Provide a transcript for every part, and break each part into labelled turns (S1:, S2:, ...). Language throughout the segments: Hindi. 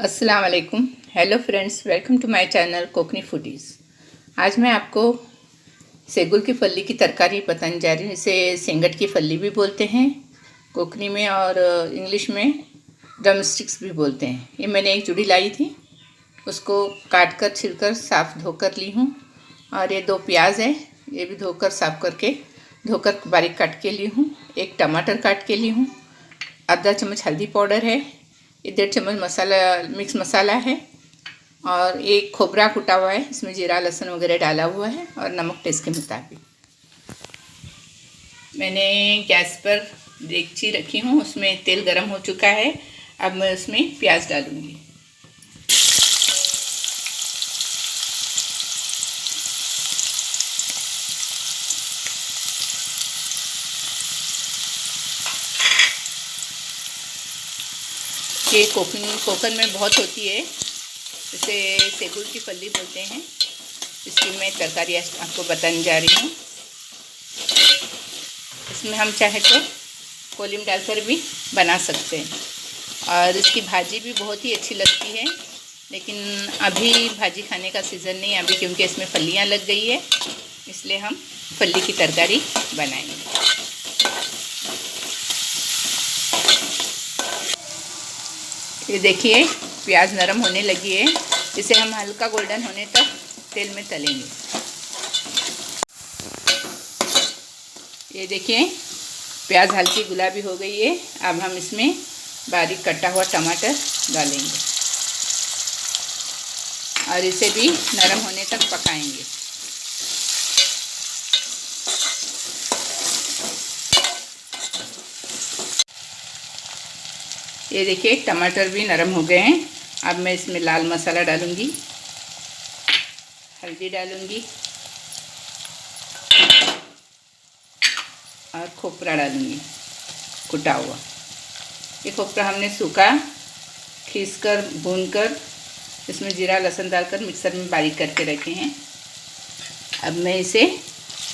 S1: अस्सलाम वालेकुम। Hello friends, welcome to my channel Kokni Foodies. आज मैं आपको सेगुल की फली की तरकारी बताने जा रही हूँ। इसे सेंगट की फली भी बोलते हैं कोकनी में, और इंग्लिश में ड्रमस्टिक्स भी बोलते हैं। ये मैंने एक जुड़ी लाई थी, उसको काट कर छिलकर साफ़ धोकर ली हूँ। और ये 2 प्याज है, ये भी धोकर साफ़ करके धोकर बारीक काट के ली हूँ। एक टमाटर काट के ली हूँ। आधा चम्मच हल्दी पाउडर है, 1.5 चम्मच मसाला मिक्स मसाला है, और एक खोबरा कुटा हुआ है, इसमें जीरा लहसुन वगैरह डाला हुआ है, और नमक टेस्ट के मुताबिक। मैंने गैस पर देगची रखी हूँ, उसमें तेल गरम हो चुका है। अब मैं उसमें प्याज डालूँगी। ये कोकन में बहुत होती है, इसे सेगुल की फली बोलते हैं। इसकी मैं तरकारी आपको बताने जा रही हूँ। इसमें हम चाहे तो कोलिम डालकर भी बना सकते हैं, और इसकी भाजी भी बहुत ही अच्छी लगती है। लेकिन अभी भाजी खाने का सीज़न नहीं है अभी, क्योंकि इसमें फलियाँ लग गई है, इसलिए हम फली की तरकारी बनाएंगे। ये देखिए, प्याज नरम होने लगी है। इसे हम हल्का गोल्डन होने तक तेल में तलेंगे। ये देखिए, प्याज हल्की गुलाबी हो गई है। अब हम इसमें बारीक कटा हुआ टमाटर डालेंगे, और इसे भी नरम होने तक पकाएंगे। ये देखिए, टमाटर भी नरम हो गए हैं। अब मैं इसमें लाल मसाला डालूंगी, हल्दी डालूंगी, और खोपरा डालूंगी कुटा हुआ। ये खोपरा हमने सूखा खींचकर भूनकर इसमें जीरा लहसुन डालकर मिक्सर में बारीक करके रखे हैं। अब मैं इसे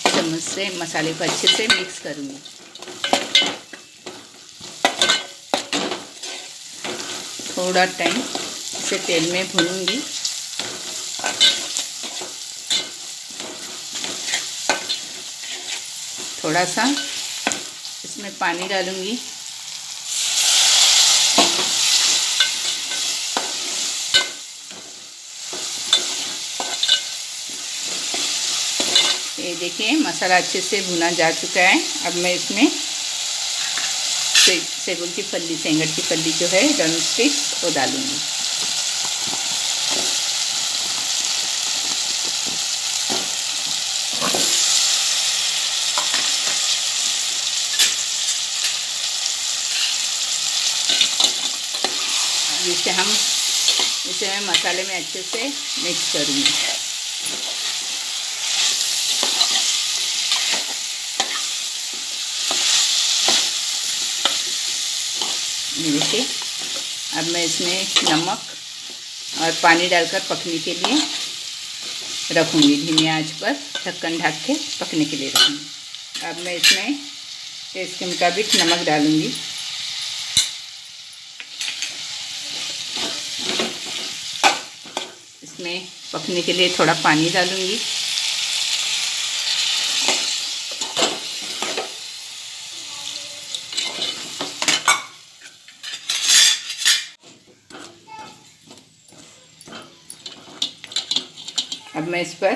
S1: चम्मच से मसाले को अच्छे से मिक्स करूंगी। थोड़ा टाइम इसे तेल में भूनूंगी। थोड़ा सा इसमें पानी डालूंगी। ये देखिए, मसाला अच्छे से भुना जा चुका है। अब मैं इसमें सेगुल की फली, सेंगट की फली जो है ड्रमस्टिक्स, वो डालूंगी। इसे मैं मसाले में अच्छे से मिक्स करूँगी। देखिए, अब मैं इसमें नमक और पानी डालकर पकने के लिए रखूँगी। धीमी आंच पर ढक्कन ढक के पकने के लिए रखूँगी। अब मैं इसमें टेस्ट के मुताबिक नमक डालूँगी। इसमें पकने के लिए थोड़ा पानी डालूँगी। अब मैं इस पर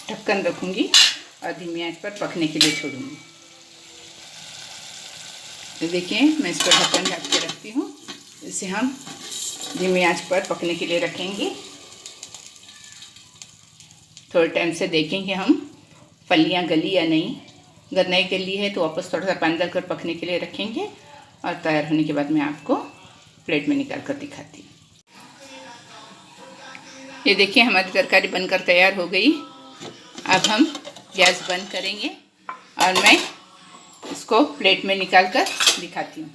S1: ढक्कन रखूँगी और धीमी आंच पर पकने के लिए छोड़ूँगी। तो देखिए, मैं इस पर ढक्कन ढक के रखती हूँ। इसे हम धीमी आंच पर पकने के लिए रखेंगे। थोड़े टाइम से देखेंगे हम फलियाँ गली या नहीं। अगर नहीं गली है तो वापस थोड़ा सा पानी डालकर पकने के लिए रखेंगे, और तैयार होने के बाद मैं आपको प्लेट में निकाल कर दिखाती हूँ। ये देखिए, हमारी तरकारी बनकर तैयार हो गई। अब हम गैस बंद करेंगे, और मैं इसको प्लेट में निकाल कर दिखाती हूँ।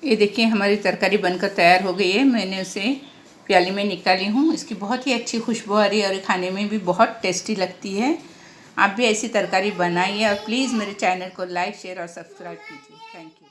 S1: ये देखिए, हमारी तरकारी बनकर तैयार हो गई है। मैंने उसे प्याली में निकाली हूँ। इसकी बहुत ही अच्छी खुशबू आ रही है, और खाने में भी बहुत टेस्टी लगती है। आप भी ऐसी तरकारी बनाइए, और प्लीज़ मेरे चैनल को लाइक, शेयर और सब्सक्राइब कीजिए। Thank you.